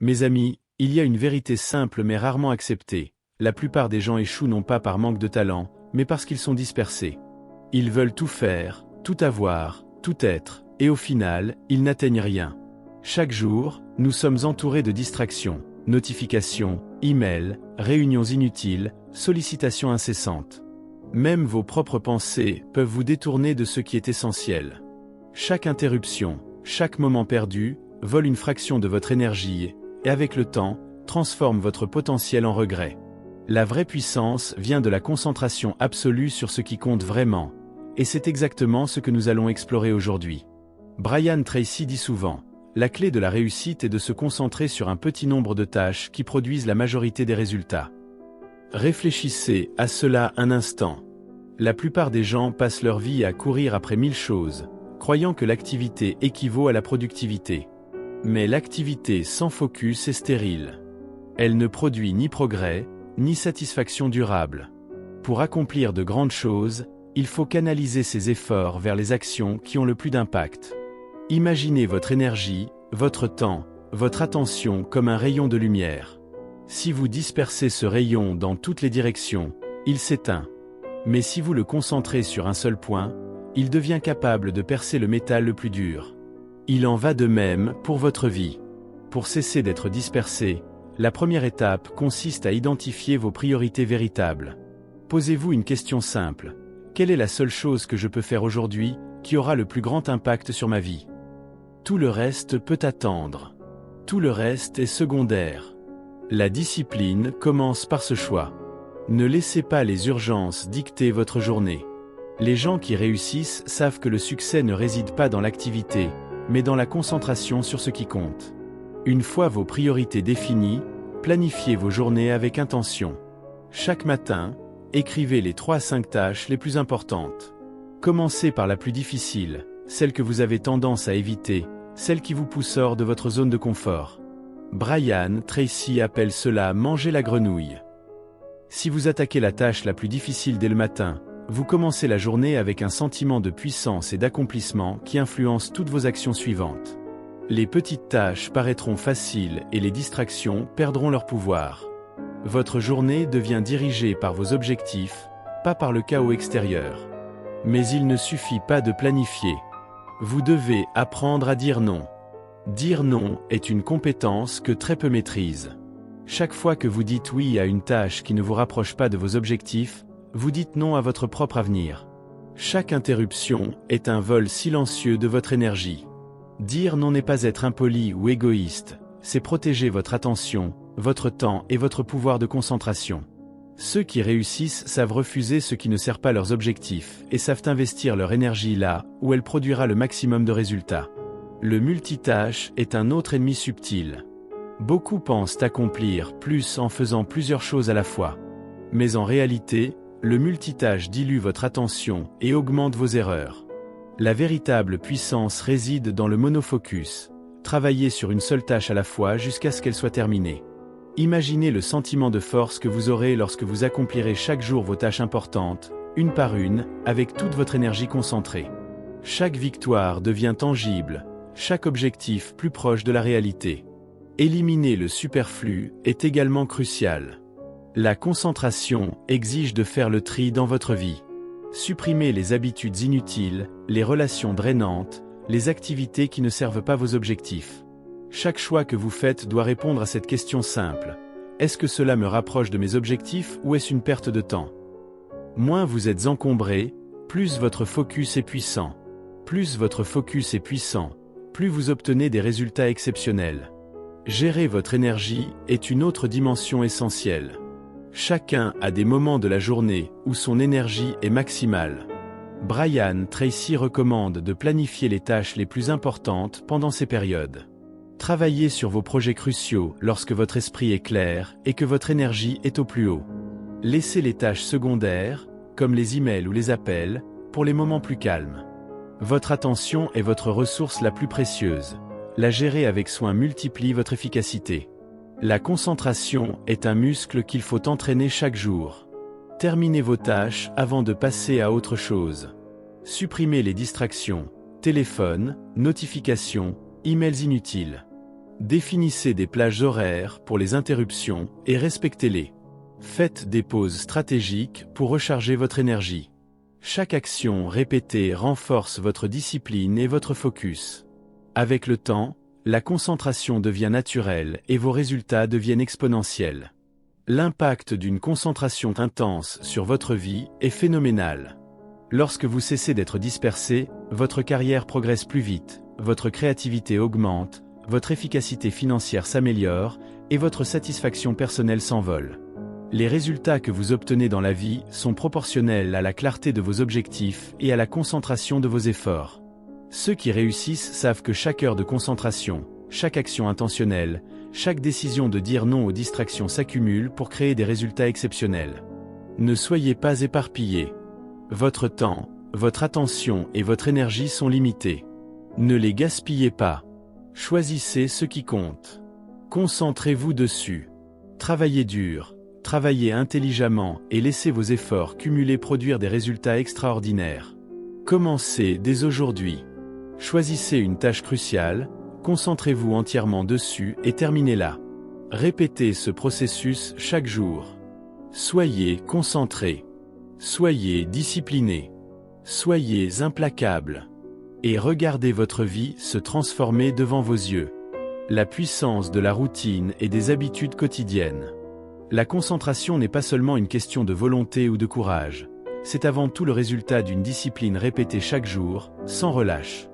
Mes amis, il y a une vérité simple mais rarement acceptée. La plupart des gens échouent non pas par manque de talent, mais parce qu'ils sont dispersés. Ils veulent tout faire, tout avoir, tout être, et au final, ils n'atteignent rien. Chaque jour, nous sommes entourés de distractions, notifications, emails, réunions inutiles, sollicitations incessantes. Même vos propres pensées peuvent vous détourner de ce qui est essentiel. Chaque interruption, chaque moment perdu, vole une fraction de votre énergie et, avec le temps, transforme votre potentiel en regret. La vraie puissance vient de la concentration absolue sur ce qui compte vraiment, et c'est exactement ce que nous allons explorer aujourd'hui. Brian Tracy dit souvent, la clé de la réussite est de se concentrer sur un petit nombre de tâches qui produisent la majorité des résultats. Réfléchissez à cela un instant. La plupart des gens passent leur vie à courir après 1000 choses, croyant que l'activité équivaut à la productivité. Mais l'activité sans focus est stérile. Elle ne produit ni progrès, ni satisfaction durable. Pour accomplir de grandes choses, il faut canaliser ses efforts vers les actions qui ont le plus d'impact. Imaginez votre énergie, votre temps, votre attention comme un rayon de lumière. Si vous dispersez ce rayon dans toutes les directions, il s'éteint. Mais si vous le concentrez sur un seul point, il devient capable de percer le métal le plus dur. Il en va de même pour votre vie. Pour cesser d'être dispersé, la première étape consiste à identifier vos priorités véritables. Posez-vous une question simple. Quelle est la seule chose que je peux faire aujourd'hui qui aura le plus grand impact sur ma vie? Tout le reste peut attendre. Tout le reste est secondaire. La discipline commence par ce choix. Ne laissez pas les urgences dicter votre journée. Les gens qui réussissent savent que le succès ne réside pas dans l'activité, mais dans la concentration sur ce qui compte. Une fois vos priorités définies, planifiez vos journées avec intention. Chaque matin, écrivez les 3 à 5 tâches les plus importantes. Commencez par la plus difficile, celle que vous avez tendance à éviter, celle qui vous pousse hors de votre zone de confort. Brian Tracy appelle cela « manger la grenouille ». Si vous attaquez la tâche la plus difficile dès le matin, vous commencez la journée avec un sentiment de puissance et d'accomplissement qui influence toutes vos actions suivantes. Les petites tâches paraîtront faciles et les distractions perdront leur pouvoir. Votre journée devient dirigée par vos objectifs, pas par le chaos extérieur. Mais il ne suffit pas de planifier. Vous devez apprendre à dire non. Dire non est une compétence que très peu maîtrisent. Chaque fois que vous dites oui à une tâche qui ne vous rapproche pas de vos objectifs, vous dites non à votre propre avenir. Chaque interruption est un vol silencieux de votre énergie. Dire non n'est pas être impoli ou égoïste, c'est protéger votre attention, votre temps et votre pouvoir de concentration. Ceux qui réussissent savent refuser ce qui ne sert pas leurs objectifs et savent investir leur énergie là où elle produira le maximum de résultats. Le multitâche est un autre ennemi subtil. Beaucoup pensent accomplir plus en faisant plusieurs choses à la fois. Mais en réalité, le multitâche dilue votre attention et augmente vos erreurs. La véritable puissance réside dans le monofocus. Travaillez sur une seule tâche à la fois jusqu'à ce qu'elle soit terminée. Imaginez le sentiment de force que vous aurez lorsque vous accomplirez chaque jour vos tâches importantes, une par une, avec toute votre énergie concentrée. Chaque victoire devient tangible, chaque objectif plus proche de la réalité. Éliminer le superflu est également crucial. La concentration exige de faire le tri dans votre vie. Supprimez les habitudes inutiles, les relations drainantes, les activités qui ne servent pas vos objectifs. Chaque choix que vous faites doit répondre à cette question simple. Est-ce que cela me rapproche de mes objectifs ou est-ce une perte de temps? Moins vous êtes encombré, plus votre focus est puissant. Plus votre focus est puissant, plus vous obtenez des résultats exceptionnels. Gérer votre énergie est une autre dimension essentielle. Chacun a des moments de la journée où son énergie est maximale. Brian Tracy recommande de planifier les tâches les plus importantes pendant ces périodes. Travaillez sur vos projets cruciaux lorsque votre esprit est clair et que votre énergie est au plus haut. Laissez les tâches secondaires, comme les emails ou les appels, pour les moments plus calmes. Votre attention est votre ressource la plus précieuse. La gérer avec soin multiplie votre efficacité. La concentration est un muscle qu'il faut entraîner chaque jour. Terminez vos tâches avant de passer à autre chose. Supprimez les distractions, téléphone, notifications, emails inutiles. Définissez des plages horaires pour les interruptions et respectez-les. Faites des pauses stratégiques pour recharger votre énergie. Chaque action répétée renforce votre discipline et votre focus. Avec le temps, la concentration devient naturelle et vos résultats deviennent exponentiels. L'impact d'une concentration intense sur votre vie est phénoménal. Lorsque vous cessez d'être dispersé, votre carrière progresse plus vite, votre créativité augmente, votre efficacité financière s'améliore et votre satisfaction personnelle s'envole. Les résultats que vous obtenez dans la vie sont proportionnels à la clarté de vos objectifs et à la concentration de vos efforts. Ceux qui réussissent savent que chaque heure de concentration, chaque action intentionnelle, chaque décision de dire non aux distractions s'accumule pour créer des résultats exceptionnels. Ne soyez pas éparpillés. Votre temps, votre attention et votre énergie sont limités. Ne les gaspillez pas. Choisissez ce qui compte. Concentrez-vous dessus. Travaillez dur, travaillez intelligemment et laissez vos efforts cumulés produire des résultats extraordinaires. Commencez dès aujourd'hui. Choisissez une tâche cruciale, concentrez-vous entièrement dessus et terminez-la. Répétez ce processus chaque jour. Soyez concentrés. Soyez disciplinés. Soyez implacables. Et regardez votre vie se transformer devant vos yeux. La puissance de la routine et des habitudes quotidiennes. La concentration n'est pas seulement une question de volonté ou de courage. C'est avant tout le résultat d'une discipline répétée chaque jour, sans relâche.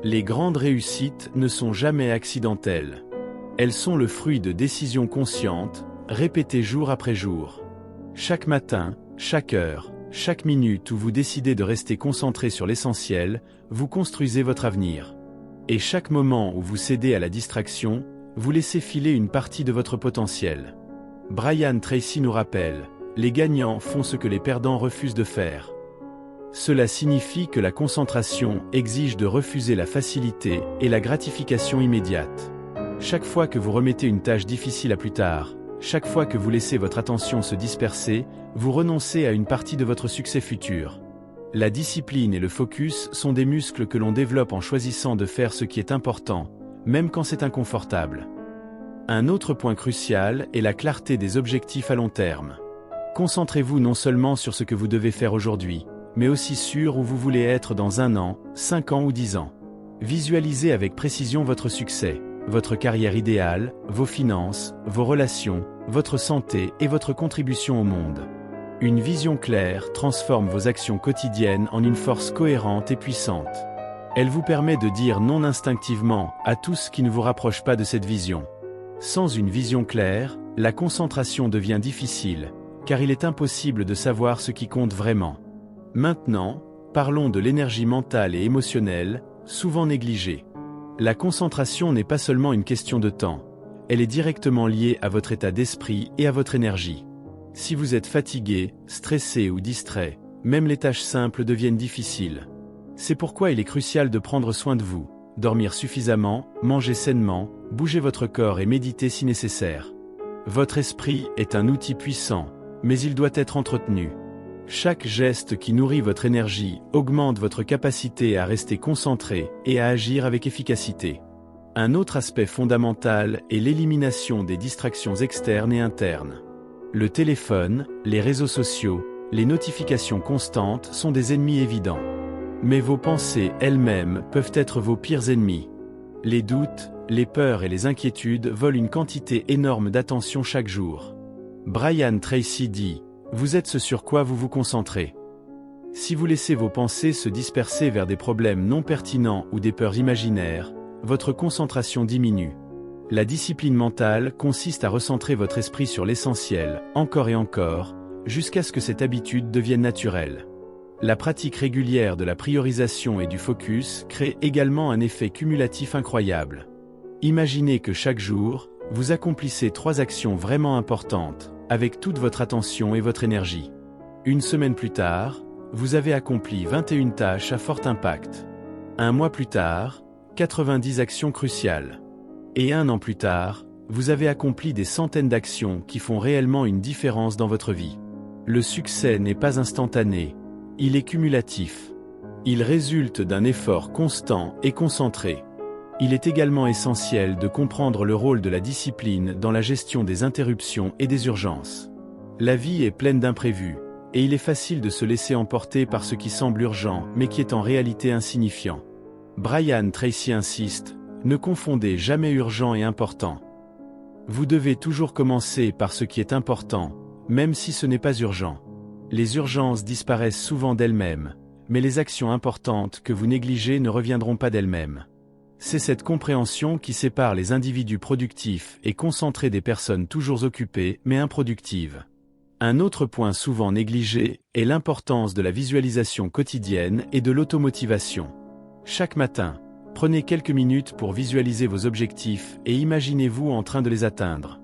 Les grandes réussites ne sont jamais accidentelles. Elles sont le fruit de décisions conscientes, répétées jour après jour. Chaque matin, chaque heure, chaque minute où vous décidez de rester concentré sur l'essentiel, vous construisez votre avenir. Et chaque moment où vous cédez à la distraction, vous laissez filer une partie de votre potentiel. Brian Tracy nous rappelle, les gagnants font ce que les perdants refusent de faire. Cela signifie que la concentration exige de refuser la facilité et la gratification immédiate. Chaque fois que vous remettez une tâche difficile à plus tard, chaque fois que vous laissez votre attention se disperser, vous renoncez à une partie de votre succès futur. La discipline et le focus sont des muscles que l'on développe en choisissant de faire ce qui est important, même quand c'est inconfortable. Un autre point crucial est la clarté des objectifs à long terme. Concentrez-vous non seulement sur ce que vous devez faire aujourd'hui, mais aussi sur où vous voulez être dans 1 an, 5 ans ou 10 ans. Visualisez avec précision votre succès, votre carrière idéale, vos finances, vos relations, votre santé et votre contribution au monde. Une vision claire transforme vos actions quotidiennes en une force cohérente et puissante. Elle vous permet de dire non instinctivement à tout ce qui ne vous rapproche pas de cette vision. Sans une vision claire, la concentration devient difficile, car il est impossible de savoir ce qui compte vraiment. Maintenant, parlons de l'énergie mentale et émotionnelle, souvent négligée. La concentration n'est pas seulement une question de temps, elle est directement liée à votre état d'esprit et à votre énergie. Si vous êtes fatigué, stressé ou distrait, même les tâches simples deviennent difficiles. C'est pourquoi il est crucial de prendre soin de vous, dormir suffisamment, manger sainement, bouger votre corps et méditer si nécessaire. Votre esprit est un outil puissant, mais il doit être entretenu. Chaque geste qui nourrit votre énergie augmente votre capacité à rester concentré et à agir avec efficacité. Un autre aspect fondamental est l'élimination des distractions externes et internes. Le téléphone, les réseaux sociaux, les notifications constantes sont des ennemis évidents. Mais vos pensées elles-mêmes peuvent être vos pires ennemis. Les doutes, les peurs et les inquiétudes volent une quantité énorme d'attention chaque jour. Brian Tracy dit: vous êtes ce sur quoi vous vous concentrez. Si vous laissez vos pensées se disperser vers des problèmes non pertinents ou des peurs imaginaires, votre concentration diminue. La discipline mentale consiste à recentrer votre esprit sur l'essentiel, encore et encore, jusqu'à ce que cette habitude devienne naturelle. La pratique régulière de la priorisation et du focus crée également un effet cumulatif incroyable. Imaginez que chaque jour, vous accomplissez 3 actions vraiment importantes, avec toute votre attention et votre énergie. Une semaine plus tard, vous avez accompli 21 tâches à fort impact. Un mois plus tard, 90 actions cruciales. Et 1 an plus tard, vous avez accompli des centaines d'actions qui font réellement une différence dans votre vie. Le succès n'est pas instantané, il est cumulatif. Il résulte d'un effort constant et concentré. Il est également essentiel de comprendre le rôle de la discipline dans la gestion des interruptions et des urgences. La vie est pleine d'imprévus, et il est facile de se laisser emporter par ce qui semble urgent mais qui est en réalité insignifiant. Brian Tracy insiste, ne confondez jamais urgent et important. Vous devez toujours commencer par ce qui est important, même si ce n'est pas urgent. Les urgences disparaissent souvent d'elles-mêmes, mais les actions importantes que vous négligez ne reviendront pas d'elles-mêmes. C'est cette compréhension qui sépare les individus productifs et concentrés des personnes toujours occupées mais improductives. Un autre point souvent négligé est l'importance de la visualisation quotidienne et de l'automotivation. Chaque matin, prenez quelques minutes pour visualiser vos objectifs et imaginez-vous en train de les atteindre.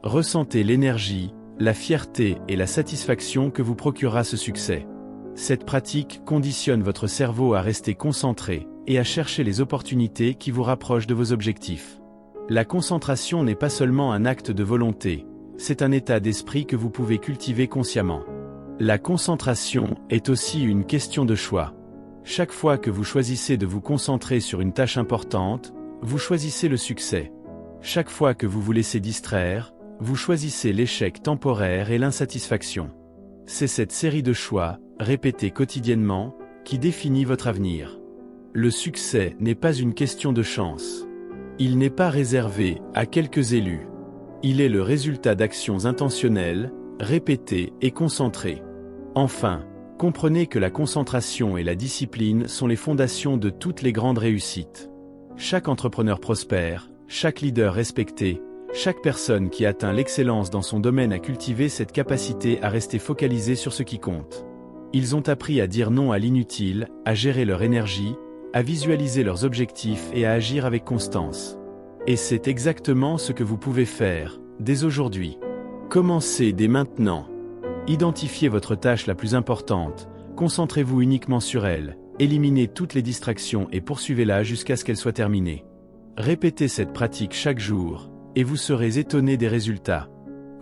Ressentez l'énergie, la fierté et la satisfaction que vous procurera ce succès. Cette pratique conditionne votre cerveau à rester concentré et à chercher les opportunités qui vous rapprochent de vos objectifs. La concentration n'est pas seulement un acte de volonté, c'est un état d'esprit que vous pouvez cultiver consciemment. La concentration est aussi une question de choix. Chaque fois que vous choisissez de vous concentrer sur une tâche importante, vous choisissez le succès. Chaque fois que vous vous laissez distraire, vous choisissez l'échec temporaire et l'insatisfaction. C'est cette série de choix, répétés quotidiennement, qui définit votre avenir. Le succès n'est pas une question de chance. Il n'est pas réservé à quelques élus. Il est le résultat d'actions intentionnelles, répétées et concentrées. Enfin, comprenez que la concentration et la discipline sont les fondations de toutes les grandes réussites. Chaque entrepreneur prospère, chaque leader respecté, chaque personne qui atteint l'excellence dans son domaine a cultivé cette capacité à rester focalisé sur ce qui compte. Ils ont appris à dire non à l'inutile, à gérer leur énergie, à visualiser leurs objectifs et à agir avec constance. Et c'est exactement ce que vous pouvez faire, dès aujourd'hui. Commencez dès maintenant. Identifiez votre tâche la plus importante, concentrez-vous uniquement sur elle, éliminez toutes les distractions et poursuivez-la jusqu'à ce qu'elle soit terminée. Répétez cette pratique chaque jour, et vous serez étonné des résultats.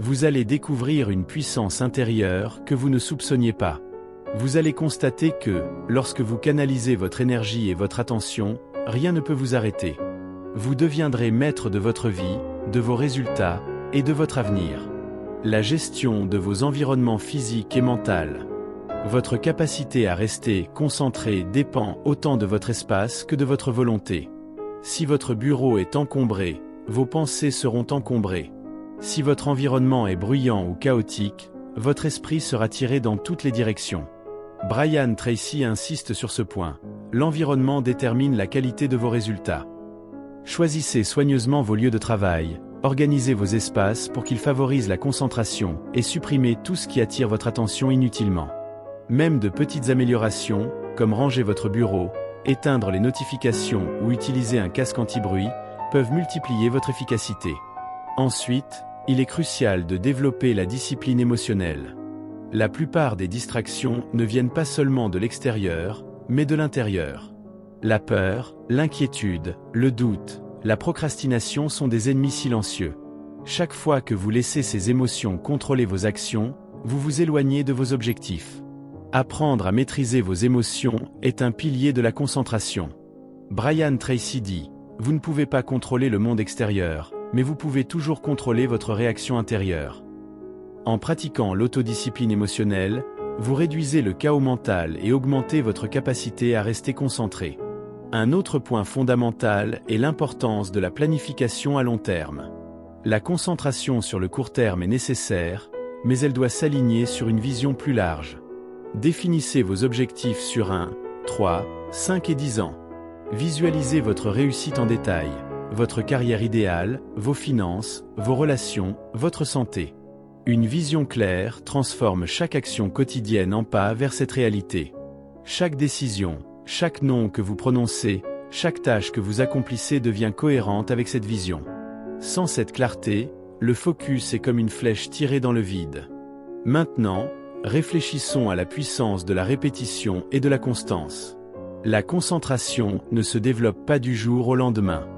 Vous allez découvrir une puissance intérieure que vous ne soupçonniez pas. Vous allez constater que, lorsque vous canalisez votre énergie et votre attention, rien ne peut vous arrêter. Vous deviendrez maître de votre vie, de vos résultats, et de votre avenir. La gestion de vos environnements physiques et mentaux. Votre capacité à rester concentré dépend autant de votre espace que de votre volonté. Si votre bureau est encombré, vos pensées seront encombrées. Si votre environnement est bruyant ou chaotique, votre esprit sera tiré dans toutes les directions. Brian Tracy insiste sur ce point. L'environnement détermine la qualité de vos résultats. Choisissez soigneusement vos lieux de travail, organisez vos espaces pour qu'ils favorisent la concentration et supprimez tout ce qui attire votre attention inutilement. Même de petites améliorations, comme ranger votre bureau, éteindre les notifications ou utiliser un casque anti-bruit, peuvent multiplier votre efficacité. Ensuite, il est crucial de développer la discipline émotionnelle. La plupart des distractions ne viennent pas seulement de l'extérieur, mais de l'intérieur. La peur, l'inquiétude, le doute, la procrastination sont des ennemis silencieux. Chaque fois que vous laissez ces émotions contrôler vos actions, vous vous éloignez de vos objectifs. Apprendre à maîtriser vos émotions est un pilier de la concentration. Brian Tracy dit, « Vous ne pouvez pas contrôler le monde extérieur, mais vous pouvez toujours contrôler votre réaction intérieure. » En pratiquant l'autodiscipline émotionnelle, vous réduisez le chaos mental et augmentez votre capacité à rester concentré. Un autre point fondamental est l'importance de la planification à long terme. La concentration sur le court terme est nécessaire, mais elle doit s'aligner sur une vision plus large. Définissez vos objectifs sur 1, 3, 5 et 10 ans. Visualisez votre réussite en détail, votre carrière idéale, vos finances, vos relations, votre santé. Une vision claire transforme chaque action quotidienne en pas vers cette réalité. Chaque décision, chaque nom que vous prononcez, chaque tâche que vous accomplissez devient cohérente avec cette vision. Sans cette clarté, le focus est comme une flèche tirée dans le vide. Maintenant, réfléchissons à la puissance de la répétition et de la constance. La concentration ne se développe pas du jour au lendemain.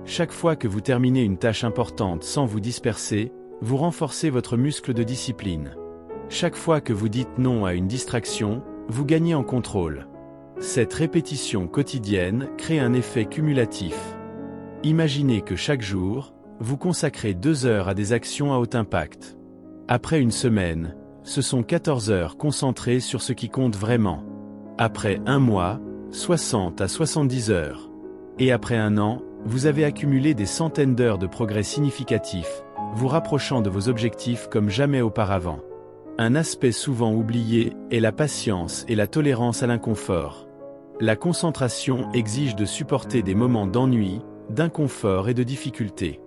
Chaque fois que vous terminez une tâche importante sans vous disperser, vous renforcez votre muscle de discipline. Chaque fois que vous dites non à une distraction, vous gagnez en contrôle. Cette répétition quotidienne crée un effet cumulatif. Imaginez que chaque jour, vous consacrez 2 heures à des actions à haut impact. Après une semaine, ce sont 14 heures concentrées sur ce qui compte vraiment. Après un mois, 60 à 70 heures. Et après un an, vous avez accumulé des centaines d'heures de progrès significatifs, vous rapprochant de vos objectifs comme jamais auparavant. Un aspect souvent oublié est la patience et la tolérance à l'inconfort. La concentration exige de supporter des moments d'ennui, d'inconfort et de difficulté.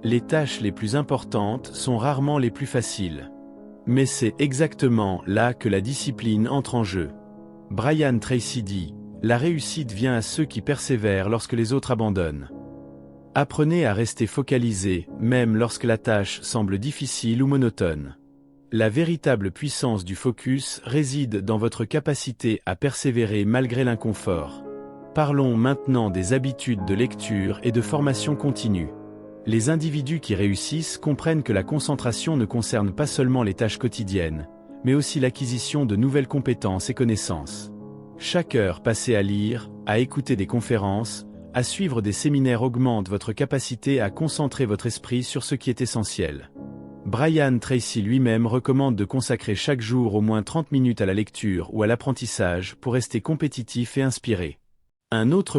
Les tâches les plus importantes sont rarement les plus faciles. Mais c'est exactement là que la discipline entre en jeu. Brian Tracy dit, « La réussite vient à ceux qui persévèrent lorsque les autres abandonnent. » Apprenez à rester focalisé, même lorsque la tâche semble difficile ou monotone. La véritable puissance du focus réside dans votre capacité à persévérer malgré l'inconfort. Parlons maintenant des habitudes de lecture et de formation continue. Les individus qui réussissent comprennent que la concentration ne concerne pas seulement les tâches quotidiennes, mais aussi l'acquisition de nouvelles compétences et connaissances. Chaque heure passée à lire, à écouter des conférences, à suivre des séminaires augmente votre capacité à concentrer votre esprit sur ce qui est essentiel. Brian Tracy lui-même recommande de consacrer chaque jour au moins 30 minutes à la lecture ou à l'apprentissage pour rester compétitif et inspiré. Un autre